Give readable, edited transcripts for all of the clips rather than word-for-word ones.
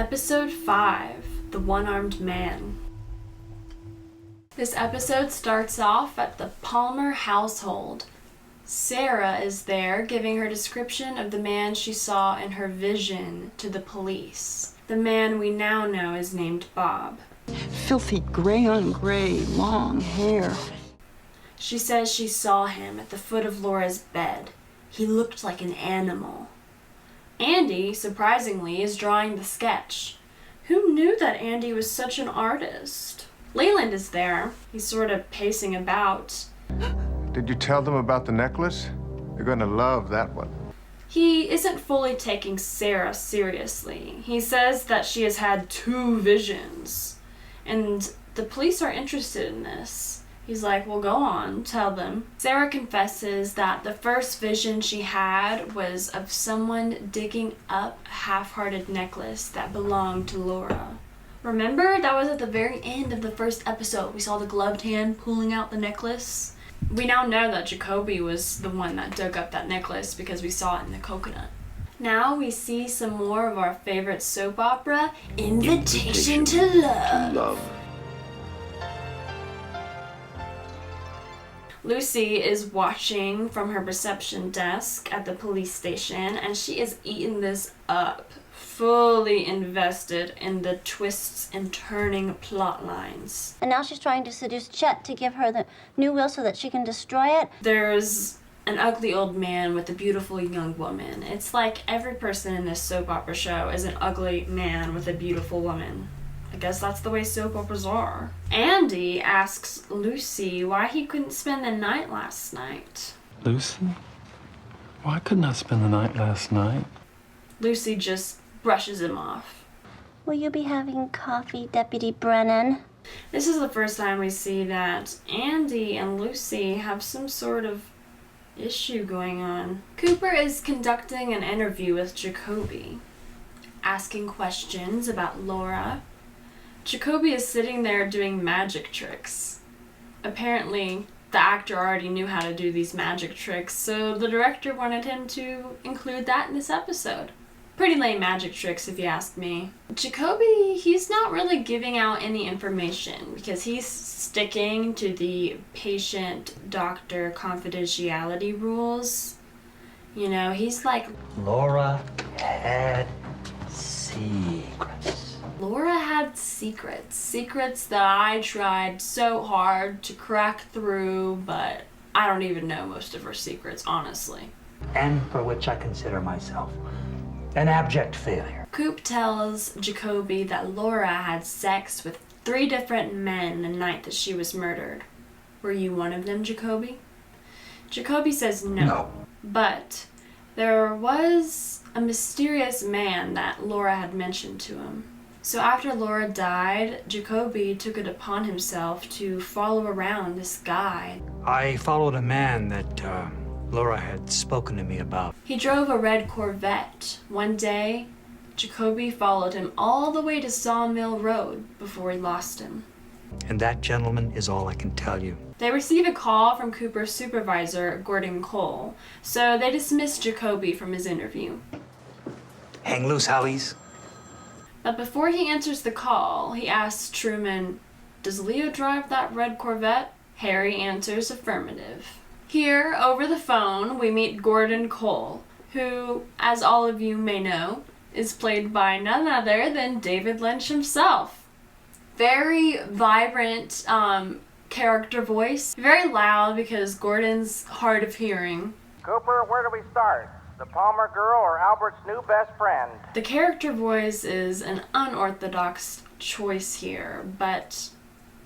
Episode 5, The One-Armed Man. This episode starts off at the Palmer household. Sarah is there giving her description of the man she saw in her vision to the police. The man we now know is named Bob. Filthy gray on gray, long hair. She says she saw him at the foot of Laura's bed. He looked like an animal. Andy, surprisingly, is drawing the sketch. Who knew that Andy was such an artist? Leland is there. He's sort of pacing about. Did you tell them about the necklace? They're gonna love that one. He isn't fully taking Sarah seriously. He says that she has had 2 visions, and the police are interested in this. He's like, well, go on, tell them. Sarah confesses that the first vision she had was of someone digging up a half-hearted necklace that belonged to Laura. Remember? That was at the very end of the first episode. We saw the gloved hand pulling out the necklace. We now know that Jacoby was the one that dug up that necklace because we saw it in the coconut. Now we see some more of our favorite soap opera, Invitation to Love. Lucy is watching from her reception desk at the police station, and she is eating this up, fully invested in the twists and turning plot lines. And now she's trying to seduce Chet to give her the new will so that she can destroy it. There's an ugly old man with a beautiful young woman. It's like every person in this soap opera show is an ugly man with a beautiful woman. I guess that's the way soap operas are. Andy asks Lucy why he couldn't spend the night last night. Lucy? Why couldn't I spend the night last night? Lucy just brushes him off. Will you be having coffee, Deputy Brennan? This is the first time we see that Andy and Lucy have some sort of issue going on. Cooper is conducting an interview with Jacoby, asking questions about Laura. Jacoby is sitting there doing magic tricks. Apparently, the actor already knew how to do these magic tricks, so the director wanted him to include that in this episode. Pretty lame magic tricks, if you ask me. Jacoby, he's not really giving out any information because he's sticking to the patient-doctor confidentiality rules. You know, he's like, Laura had secrets. Laura had secrets that I tried so hard to crack through, but I don't even know most of her secrets, honestly. And for which I consider myself an abject failure. Coop tells Jacoby that Laura had sex with 3 different men the night that she was murdered. Were you one of them, Jacoby? Jacoby says no. But there was a mysterious man that Laura had mentioned to him. So after Laura died, Jacoby took it upon himself to follow around this guy. I followed a man that Laura had spoken to me about. He drove a red Corvette. One day, Jacoby followed him all the way to Sawmill Road before he lost him. And that, gentleman, is all I can tell you. They receive a call from Cooper's supervisor, Gordon Cole, so they dismiss Jacoby from his interview. Hang loose, Howies. But before he answers the call, he asks Truman, "Does Leo drive that red Corvette?" Harry answers affirmative. Here, over the phone, we meet Gordon Cole, who, as all of you may know, is played by none other than David Lynch himself. Very vibrant character voice, very loud because Gordon's hard of hearing. Cooper, where do we start? The Palmer girl or Albert's new best friend? The character voice is an unorthodox choice here, but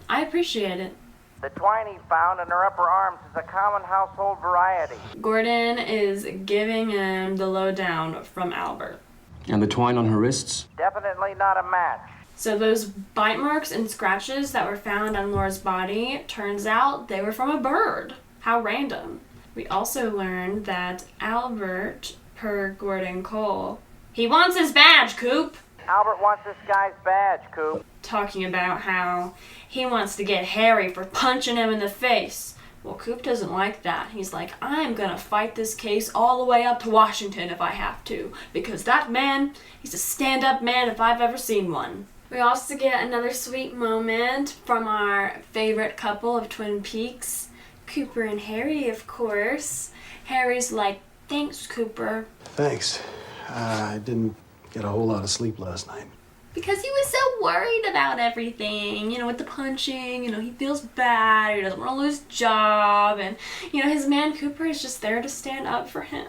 I appreciate it. The twine he found in her upper arms is a common household variety. Gordon is giving him the lowdown from Albert. And the twine on her wrists? Definitely not a match. So those bite marks and scratches that were found on Laura's body, turns out they were from a bird. How random. We also learned that Albert, per Gordon Cole, he wants his badge, Coop! Albert wants this guy's badge, Coop. Talking about how he wants to get Harry for punching him in the face. Well, Coop doesn't like that. He's like, I'm gonna fight this case all the way up to Washington if I have to, because that man, he's a stand-up man if I've ever seen one. We also get another sweet moment from our favorite couple of Twin Peaks, Cooper and Harry, of course. Harry's like, thanks, Cooper. Thanks. I didn't get a whole lot of sleep last night. Because he was so worried about everything, you know, with the punching, you know, he feels bad, he doesn't want to lose his job, and, you know, his man Cooper is just there to stand up for him.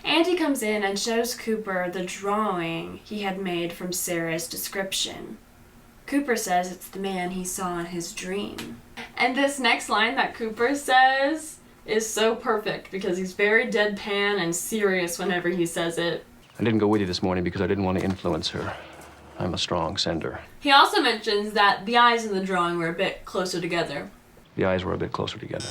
Andy comes in and shows Cooper the drawing he had made from Sarah's description. Cooper says it's the man he saw in his dream. And this next line that Cooper says is so perfect because he's very deadpan and serious whenever he says it. I didn't go with you this morning because I didn't want to influence her. I'm a strong sender. He also mentions that the eyes in the drawing were a bit closer together. The eyes were a bit closer together.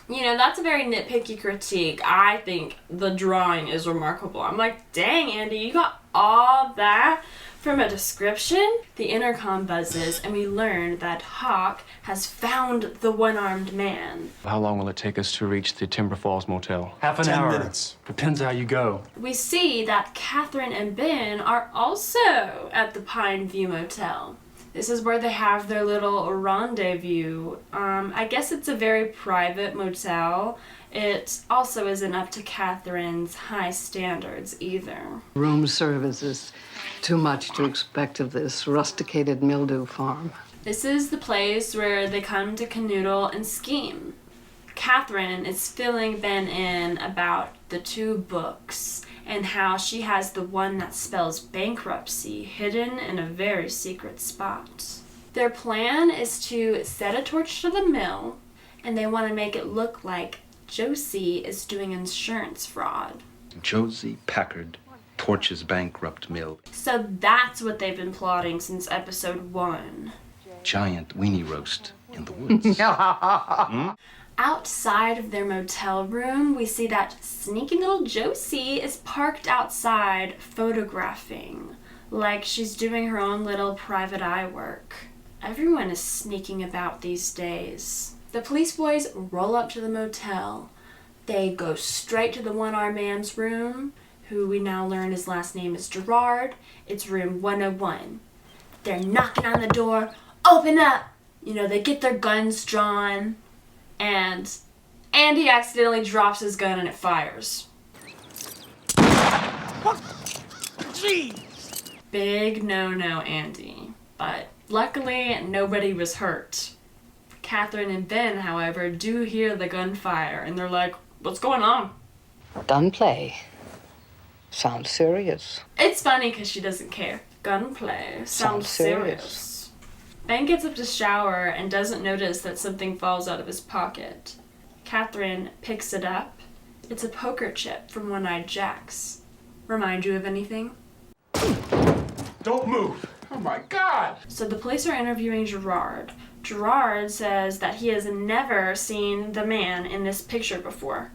You know, that's a very nitpicky critique. I think the drawing is remarkable. I'm like, dang, Andy, you got all that from a description? The intercom buzzes, and we learn that Hawk has found the one-armed man. How long will it take us to reach the Timber Falls Motel? Half an 10 hour. minutes. Depends how you go. We see that Catherine and Ben are also at the Pine View Motel. This is where they have their little rendezvous. I guess it's a very private motel. It also isn't up to Catherine's high standards either. Room service is too much to expect of this rusticated mildew farm. This is the place where they come to canoodle and scheme. Catherine is filling Ben in about the 2 books and how she has the one that spells bankruptcy hidden in a very secret spot. Their plan is to set a torch to the mill, and they want to make it look like Josie is doing insurance fraud. Josie Packard torches bankrupt mill. So that's what they've been plotting since episode 1. Giant weenie roast in the woods. Outside of their motel room, we see that sneaky little Josie is parked outside photographing, like she's doing her own little private eye work. Everyone is sneaking about these days. The police boys roll up to the motel. They go straight to the one-armed man's room, who we now learn his last name is Gerard. It's room 101. They're knocking on the door. Open up! You know, they get their guns drawn. And Andy accidentally drops his gun and it fires. Jeez! Big no-no, Andy. But luckily, nobody was hurt. Catherine and Ben, however, do hear the gunfire, and they're like, what's going on? Gunplay. Sounds serious. It's funny because she doesn't care. Gunplay sounds serious. Ben gets up to shower and doesn't notice that something falls out of his pocket. Catherine picks it up. It's a poker chip from One-Eyed Jack's. Remind you of anything? Don't move! Oh my God! So the police are interviewing Gerard. Gerard says that he has never seen the man in this picture before.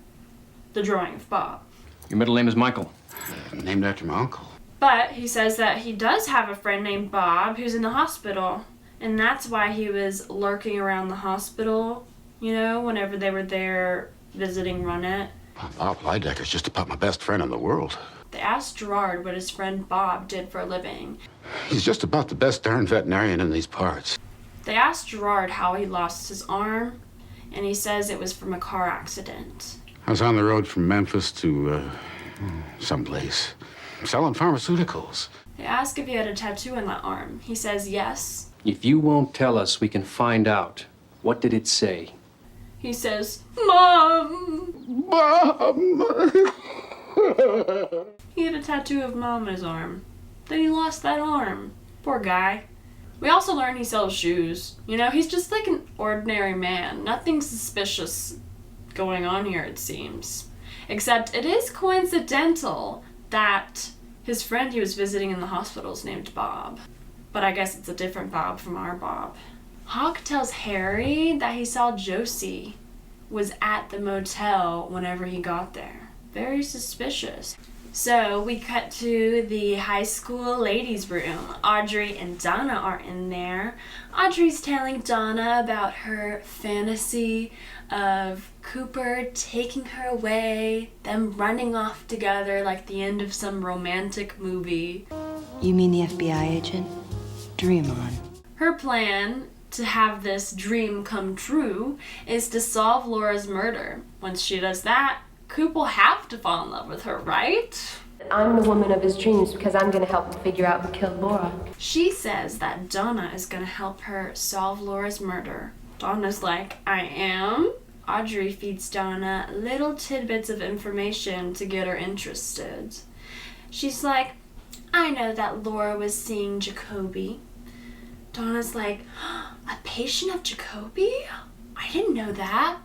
The drawing of Bob. Your middle name is Michael. Named after my uncle. But he says that he does have a friend named Bob who's in the hospital. And that's why he was lurking around the hospital, you know, whenever they were there visiting Ronette. Bob Lydecker's just about my best friend in the world. They asked Gerard what his friend Bob did for a living. He's just about the best darn veterinarian in these parts. They asked Gerard how he lost his arm, and he says it was from a car accident. I was on the road from Memphis to, someplace, selling pharmaceuticals. They ask if he had a tattoo on that arm. He says yes. If you won't tell us, we can find out. What did it say? He says, Mom! Mom! He had a tattoo of Mom on his arm. Then he lost that arm. Poor guy. We also learn he sells shoes. You know, he's just like an ordinary man. Nothing suspicious going on here, it seems. Except it is coincidental that his friend he was visiting in the hospital is named Bob. But I guess it's a different Bob from our Bob. Hawk tells Harry that he saw Josie was at the motel whenever he got there. Very suspicious. So we cut to the high school ladies' room. Audrey and Donna are in there. Audrey's telling Donna about her fantasy of Cooper taking her away, them running off together like the end of some romantic movie. You mean the FBI agent? Dream on. Her plan to have this dream come true is to solve Laura's murder. Once she does that, Coop will have to fall in love with her, right? I'm the woman of his dreams because I'm going to help him figure out who killed Laura. She says that Donna is going to help her solve Laura's murder. Donna's like, I am? Audrey feeds Donna little tidbits of information to get her interested. She's like, I know that Laura was seeing Jacoby. Donna's like, a patient of Jacoby? I didn't know that.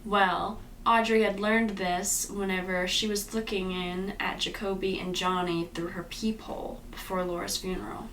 Well, Audrey had learned this whenever she was looking in at Jacoby and Johnny through her peephole before Laura's funeral.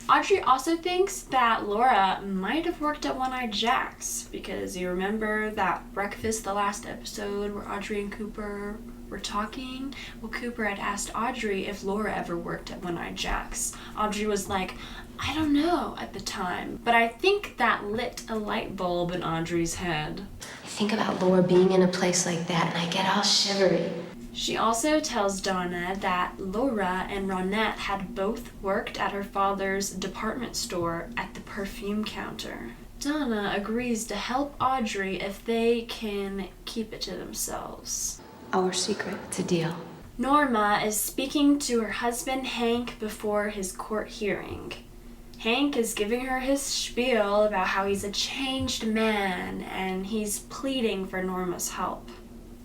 Audrey also thinks that Laura might have worked at One-Eyed Jack's, because you remember that breakfast the last episode where Audrey and Cooper were talking? Well, Cooper had asked Audrey if Laura ever worked at One-Eyed Jack's. Audrey was like, I don't know at the time, but I think that lit a light bulb in Audrey's head. I think about Laura being in a place like that and I get all shivery. She also tells Donna that Laura and Ronette had both worked at her father's department store at the perfume counter. Donna agrees to help Audrey if they can keep it to themselves. Our secret. It's a deal. Norma is speaking to her husband Hank before his court hearing. Hank is giving her his spiel about how he's a changed man and he's pleading for Norma's help.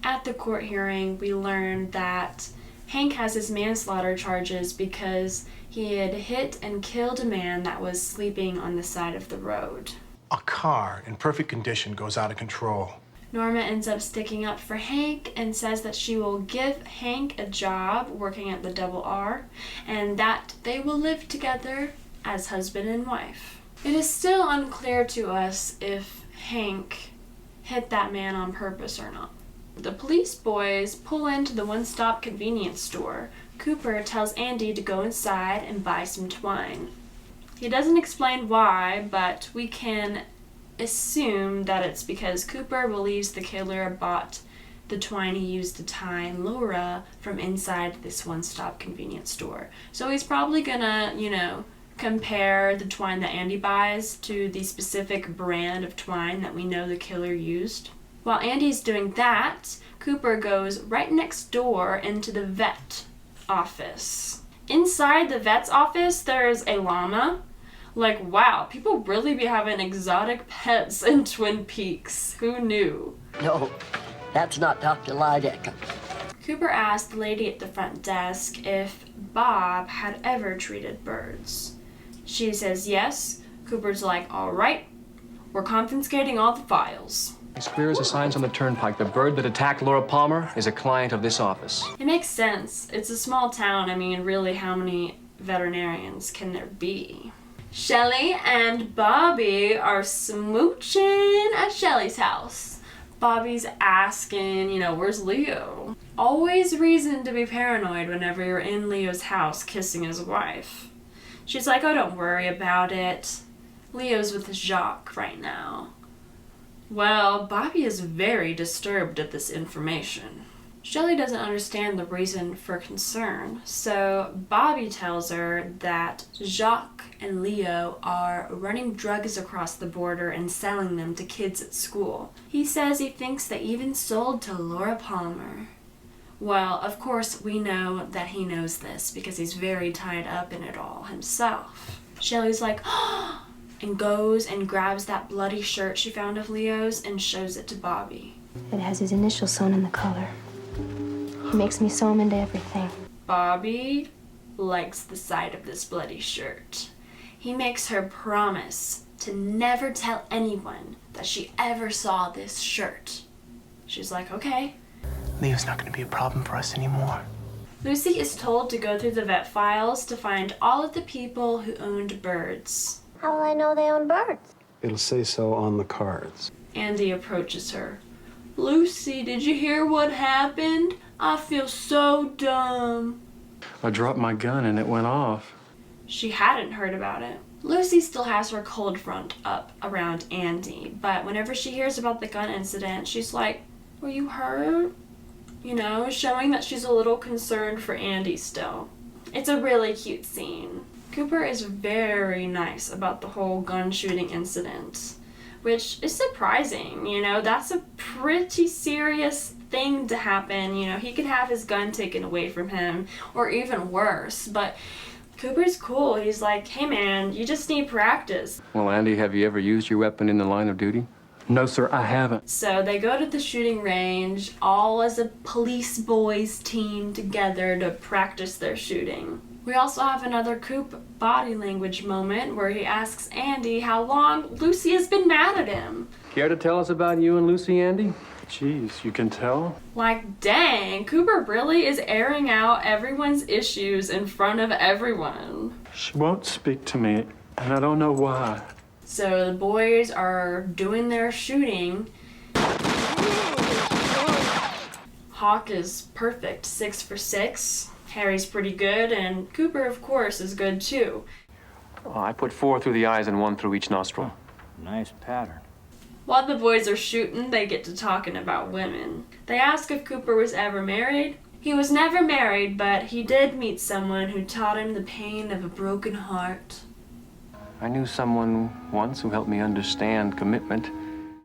At the court hearing, we learned that Hank has his manslaughter charges because he had hit and killed a man that was sleeping on the side of the road. A car in perfect condition goes out of control. Norma ends up sticking up for Hank and says that she will give Hank a job working at the Double R and that they will live together as husband and wife. It is still unclear to us if Hank hit that man on purpose or not. The police boys pull into the one-stop convenience store. Cooper tells Andy to go inside and buy some twine. He doesn't explain why, but we can assume that it's because Cooper believes the killer bought the twine he used to tie Laura from inside this one-stop convenience store. So he's probably gonna, compare the twine that Andy buys to the specific brand of twine that we know the killer used. While Andy's doing that, Cooper goes right next door into the vet office. Inside the vet's office, there's a llama. Like, wow, people really be having exotic pets in Twin Peaks. Who knew? No, that's not Dr. Lydecker. Cooper asked the lady at the front desk if Bob had ever treated birds. She says yes. Cooper's like, all right, we're confiscating all the files. As clear as the signs on the turnpike, the bird that attacked Laura Palmer is a client of this office. It makes sense. It's a small town. I mean, really, how many veterinarians can there be? Shelly and Bobby are smooching at Shelly's house. Bobby's asking, where's Leo? Always reason to be paranoid whenever you're in Leo's house kissing his wife. She's like, oh, don't worry about it. Leo's with Jacques right now. Well, Bobby is very disturbed at this information. Shelly doesn't understand the reason for concern, so Bobby tells her that Jacques and Leo are running drugs across the border and selling them to kids at school. He says he thinks they even sold to Laura Palmer. Well, of course, we know that he knows this because he's very tied up in it all himself. Shelly's like, oh, and goes and grabs that bloody shirt she found of Leo's and shows it to Bobby. It has his initials sewn in the collar. He makes me sew him into everything. Bobby likes the sight of this bloody shirt. He makes her promise to never tell anyone that she ever saw this shirt. She's like, okay. Leo's not going to be a problem for us anymore. Lucy is told to go through the vet files to find all of the people who owned birds. How will I know they own birds? It'll say so on the cards. Andy approaches her. Lucy, did you hear what happened? I feel so dumb. I dropped my gun and it went off. She hadn't heard about it. Lucy still has her cold front up around Andy, but whenever she hears about the gun incident, she's like, were you hurt? You know, showing that she's a little concerned for Andy still. It's a really cute scene. Cooper is very nice about the whole gun shooting incident, which is surprising. You know, that's a pretty serious thing to happen. You know, he could have his gun taken away from him, or even worse, but Cooper's cool. He's like, hey man, you just need practice. Well, Andy, have you ever used your weapon in the line of duty? No, sir, I haven't. So they go to the shooting range, all as a police boys team together to practice their shooting. We also have another Coop body language moment where he asks Andy how long Lucy has been mad at him. Care to tell us about you and Lucy, Andy? Jeez, you can tell? Like, dang, Cooper really is airing out everyone's issues in front of everyone. She won't speak to me, and I don't know why. So the boys are doing their shooting. Hawk is perfect, 6 for 6. Harry's pretty good, and Cooper, of course, is good too. Oh, I put 4 through the eyes and 1 through each nostril. Nice pattern. While the boys are shooting, they get to talking about women. They ask if Cooper was ever married. He was never married, but he did meet someone who taught him the pain of a broken heart. I knew someone once who helped me understand commitment.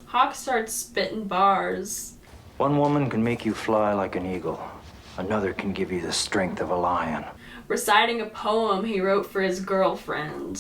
Hawk starts spitting bars. One woman can make you fly like an eagle. Another can give you the strength of a lion. Reciting a poem he wrote for his girlfriend.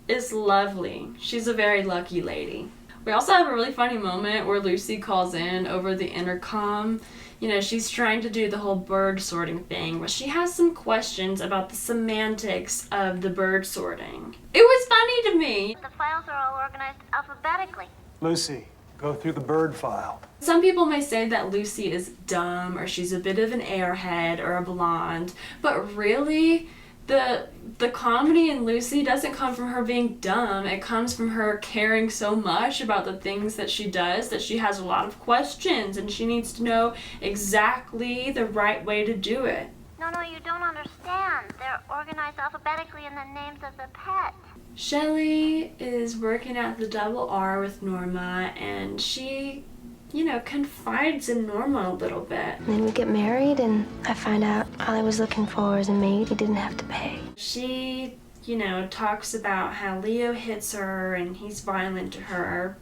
It's lovely. She's a very lucky lady. We also have a really funny moment where Lucy calls in over the intercom. You know, she's trying to do the whole bird sorting thing, but she has some questions about the semantics of the bird sorting. It was funny to me. The files are all organized alphabetically. Lucy, go through the bird file. Some people may say that Lucy is dumb, or she's a bit of an airhead, or a blonde, but really, the comedy in Lucy doesn't come from her being dumb. It comes from her caring so much about the things that she does that she has a lot of questions, and she needs to know exactly the right way to do it. No, you don't understand. They're organized alphabetically in the names of the pets. Shelley is working at the Double R with Norma, and she, you know, confides in Norma a little bit. And then we get married, and I find out all I was looking for was a maid he didn't have to pay. She, you know, talks about how Leo hits her and he's violent to her.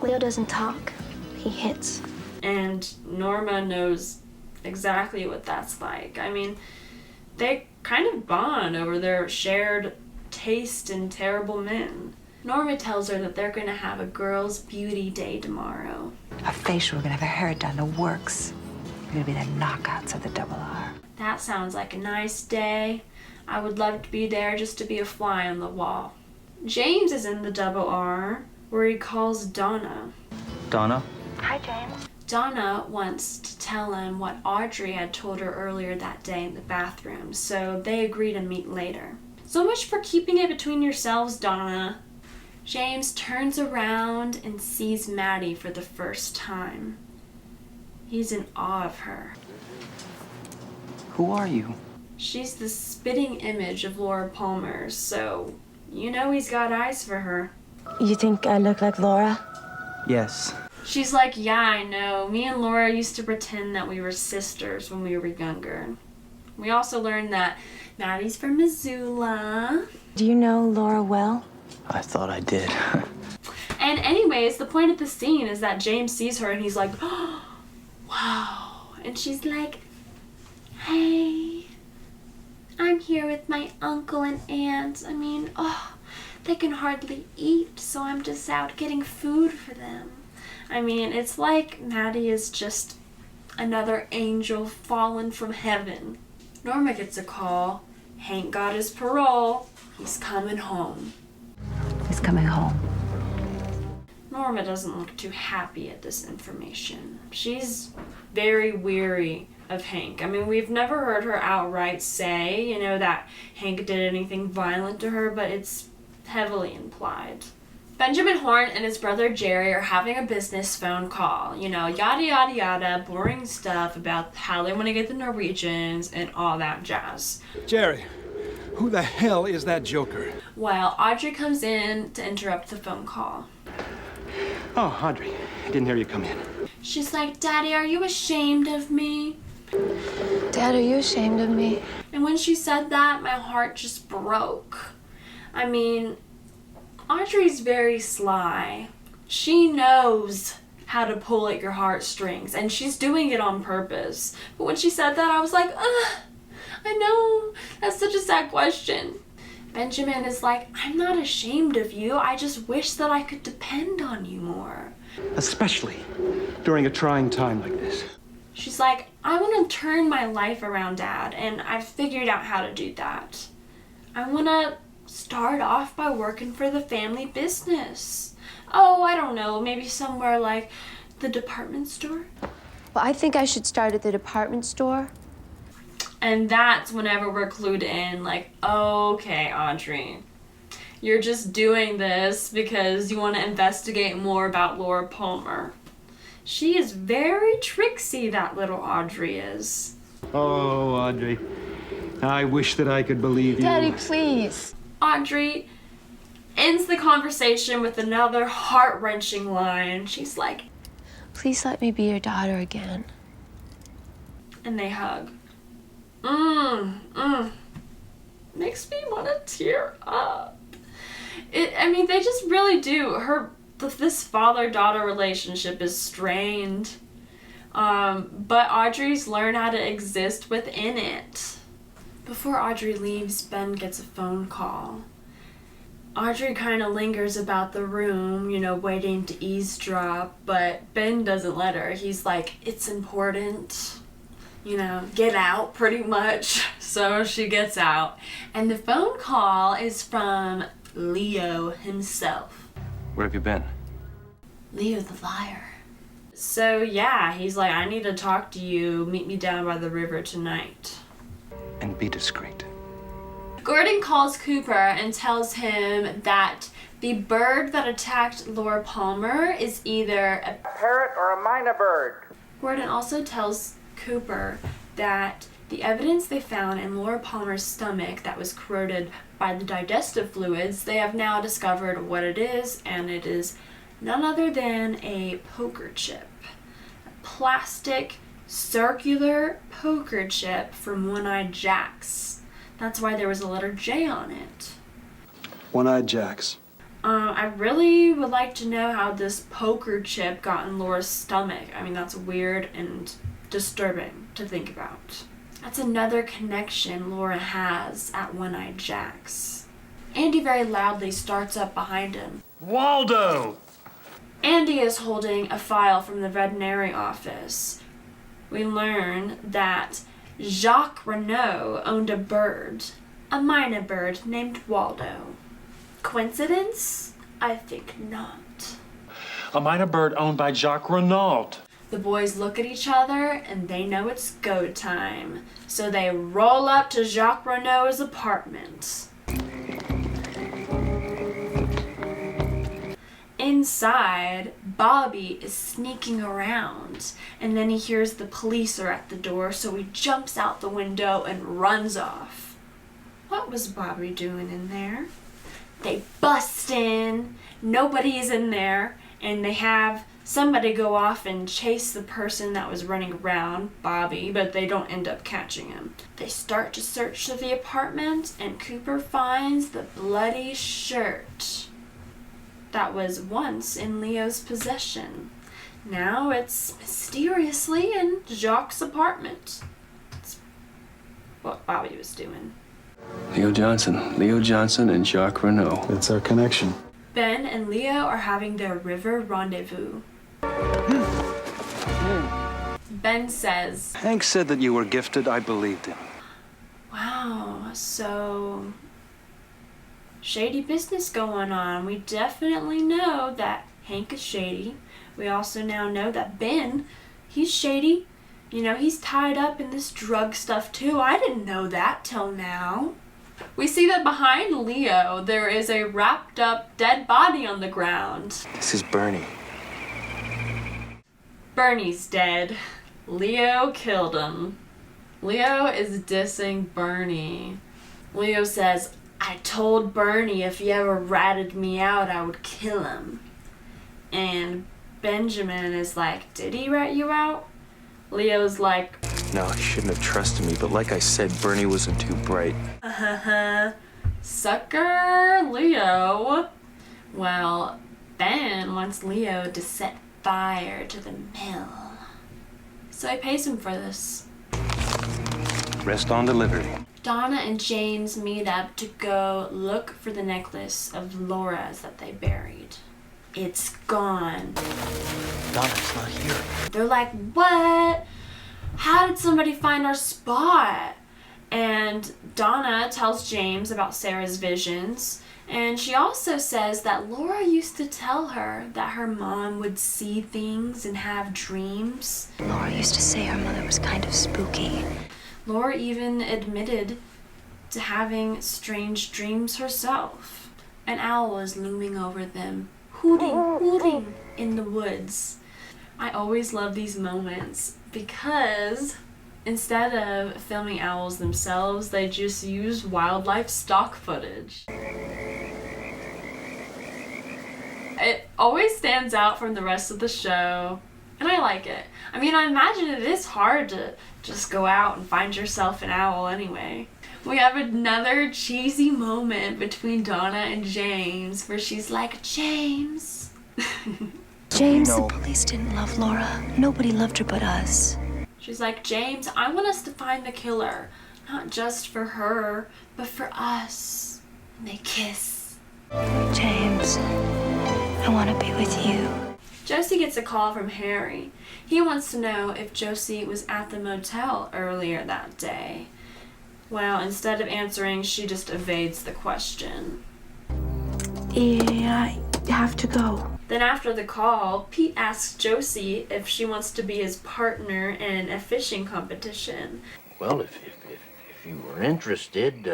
Leo doesn't talk, he hits. And Norma knows exactly what that's like. I mean, they kind of bond over their shared taste in terrible men. Norma tells her that they're going to have a girls' beauty day tomorrow. A facial, we're gonna have a hair done, the works. We're gonna be the knockouts of the Double R. That sounds like a nice day. I would love to be there just to be a fly on the wall. James is in the Double R, where he calls Donna. Donna? Hi, James. Donna wants to tell him what Audrey had told her earlier that day in the bathroom, so they agree to meet later. So much for keeping it between yourselves, Donna. James turns around and sees Maddie for the first time. He's in awe of her. Who are you? She's the spitting image of Laura Palmer, so you know he's got eyes for her. You think I look like Laura? Yes. She's like, yeah, I know. Me and Laura used to pretend that we were sisters when we were younger. We also learned that Maddie's from Missoula. Do you know Laura well? I thought I did. And anyways, the point of the scene is that James sees her and he's like, oh, wow. And she's like, hey, I'm here with my uncle and aunt. I mean, they can hardly eat, so I'm just out getting food for them. I mean, it's like Maddie is just another angel fallen from heaven. Norma gets a call. Hank got his parole. He's coming home. He's coming home. Norma doesn't look too happy at this information. She's very weary of Hank. I mean, we've never heard her outright say, you know, that Hank did anything violent to her, but it's heavily implied. Benjamin Horne and his brother Jerry are having a business phone call. You know, yada yada yada, boring stuff about how they want to get the Norwegians and all that jazz. Jerry, who the hell is that joker? While Audrey comes in to interrupt the phone call. Oh, Audrey, I didn't hear you come in. She's like, Daddy, are you ashamed of me? Dad, are you ashamed of me? And when she said that, my heart just broke. I mean, Audrey's very sly. She knows how to pull at your heartstrings, and she's doing it on purpose. But when she said that, I was like, I know, that's such a sad question. Benjamin is like, I'm not ashamed of you. I just wish that I could depend on you more. Especially during a trying time like this. She's like, I want to turn my life around, Dad, and I've figured out how to do that. I want to start off by working for the family business. Oh, I don't know, maybe somewhere like the department store? Well, I think I should start at the department store. And that's whenever we're clued in, like, okay, Audrey, you're just doing this because you want to investigate more about Laura Palmer. She is very tricksy, that little Audrey is. Oh, Audrey, I wish that I could believe you. Daddy, please. Audrey ends the conversation with another heart-wrenching line. She's like, please let me be your daughter again. And they hug. Makes me want to tear up. I mean, they just really do. This father-daughter relationship is strained. But Audrey's learned how to exist within it. Before Audrey leaves, Ben gets a phone call. Audrey kind of lingers about the room, you know, waiting to eavesdrop, but Ben doesn't let her. He's like, it's important. You know, get out, pretty much. So she gets out. And the phone call is from Leo himself. Where have you been? Leo the liar. So yeah, he's like, I need to talk to you. Meet me down by the river tonight. And be discreet. Gordon calls Cooper and tells him that the bird that attacked Laura Palmer is either a parrot or a mynah bird. Gordon also tells Cooper that the evidence they found in Laura Palmer's stomach that was corroded by the digestive fluids, they have now discovered what it is, and it is none other than a poker chip. A plastic, circular poker chip from One-Eyed Jacks. That's why there was a letter J on it. One-Eyed Jacks. I really would like to know how this poker chip got in Laura's stomach. I mean, that's weird and disturbing to think about. That's another connection Laura has at One-Eyed Jacks. Andy very loudly starts up behind him. Waldo! Andy is holding a file from the veterinary office. We learn that Jacques Renault owned a bird, a mynah bird named Waldo. Coincidence? I think not. A mynah bird owned by Jacques Renault. The boys look at each other and they know it's go time. So they roll up to Jacques Renault's apartment. Inside, Bobby is sneaking around, and then he hears the police are at the door, so he jumps out the window and runs off. What was Bobby doing in there? They bust in, nobody's in there, and they have somebody go off and chase the person that was running around, Bobby, but they don't end up catching him. They start to search the apartment, and Cooper finds the bloody shirt that was once in Leo's possession. Now it's mysteriously in Jacques' apartment. That's what Bobby was doing. Leo Johnson and Jacques Renault. It's our connection. Ben and Leo are having their river rendezvous. Ben says, Hank said that you were gifted. I believed him. wow, so shady business going on. We definitely know that Hank is shady. We also now know that Ben, he's shady. You know, he's tied up in this drug stuff too. I didn't know that till now. We see that behind Leo, there is a wrapped up dead body on the ground. This is Bernie. Bernie's dead. Leo killed him. Leo is dissing Bernie. Leo says, I told Bernie if he ever ratted me out, I would kill him. And Benjamin is like, did he rat you out? Leo's like, No, he shouldn't have trusted me, but like I said, Bernie wasn't too bright. Sucker Leo. Well, Ben wants Leo to set fire to the mill. So he pays him for this. Rest on delivery. Donna and James meet up to go look for the necklace of Laura's that they buried. It's gone. Donna's not here. They're like, what? How did somebody find our spot? And Donna tells James about Sarah's visions. And she also says that Laura used to tell her that her mom would see things and have dreams. Laura used to say her mother was kind of spooky. Laura even admitted to having strange dreams herself. An owl was looming over them, hooting in the woods. I always love these moments because instead of filming owls themselves, they just use wildlife stock footage. It always stands out from the rest of the show, and I like it. I mean, I imagine it is hard to just go out and find yourself an owl anyway. We have another cheesy moment between Donna and James where she's like, James. James, the police didn't love Laura. Nobody loved her but us. She's like, James, I want us to find the killer. Not just for her, but for us. And they kiss. James, I want to be with you. Josie gets a call from Harry. He wants to know if Josie was at the motel earlier that day. Well, instead of answering, she just evades the question. Yeah, I have to go. Then after the call, Pete asks Josie if she wants to be his partner in a fishing competition. Well, if you were interested,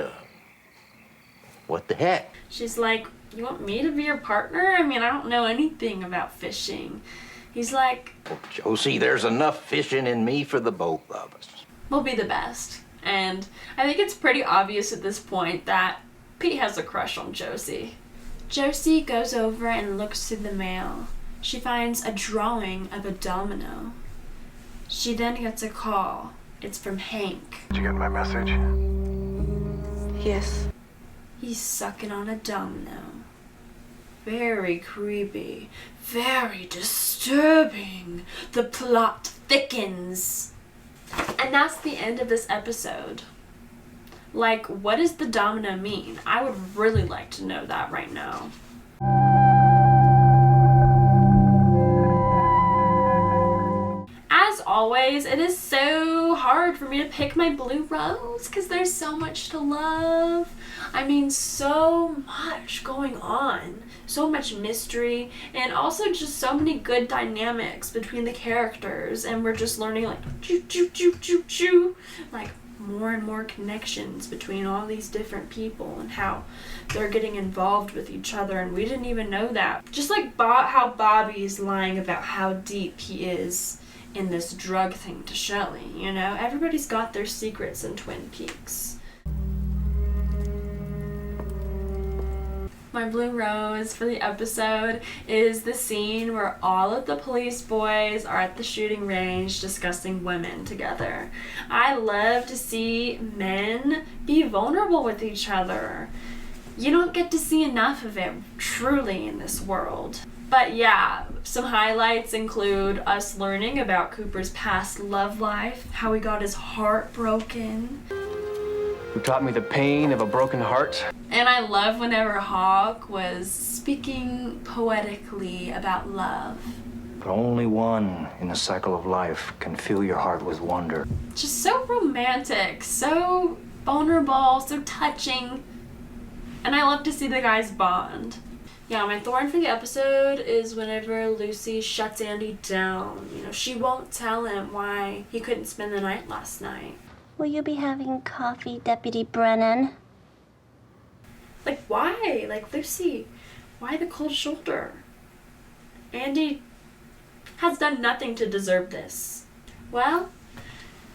what the heck? She's like, you want me to be your partner? I mean, I don't know anything about fishing. He's like, Well, Josie, there's enough fishing in me for the both of us. we'll be the best. And I think it's pretty obvious at this point that Pete has a crush on Josie. Josie goes over and looks through the mail. She finds a drawing of a domino. She then gets a call. It's from Hank. Did you get my message? Yes. He's sucking on a domino. Very creepy. Very disturbing. The plot thickens. And that's the end of this episode. Like, what does the domino mean? I would really like to know that right now. As always, it is so hard for me to pick my blue rose because there's so much to love. I mean, so much going on. So much mystery, and also just so many good dynamics between the characters, and we're just learning like choo choo choo choo choo, like more and more connections between all these different people and how they're getting involved with each other, and we didn't even know that. Just like how Bobby's lying about how deep he is in this drug thing to Shelley, you know? Everybody's got their secrets in Twin Peaks. My blue rose for the episode is the scene where all of the police boys are at the shooting range discussing women together. I love to see men be vulnerable with each other. You don't get to see enough of it, truly, in this world. But yeah, some highlights include us learning about Cooper's past love life, how he got his heart broken. Who taught me the pain of a broken heart. And I love whenever Hawk was speaking poetically about love. But only one in a cycle of life can fill your heart with wonder. Just so romantic, so vulnerable, so touching. And I love to see the guys bond. Yeah, my thorn for the episode is whenever Lucy shuts Andy down. You know, she won't tell him why he couldn't spend the night last night. Will you be having coffee, Deputy Brennan? Like, why? Like, Lucy, why the cold shoulder? Andy has done nothing to deserve this. Well,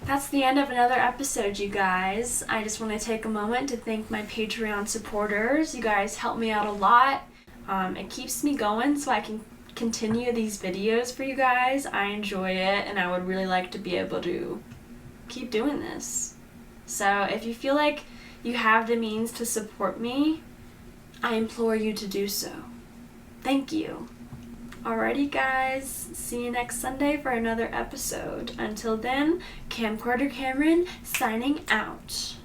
that's the end of another episode, you guys. I just want to take a moment to thank my Patreon supporters. You guys help me out a lot. It keeps me going so I can continue these videos for you guys. I enjoy it, and I would really like to be able to keep doing this. So if you feel like you have the means to support me, I implore you to do so. Thank you. Alrighty guys, see you next Sunday for another episode. Until then, Camcorder Cameron signing out.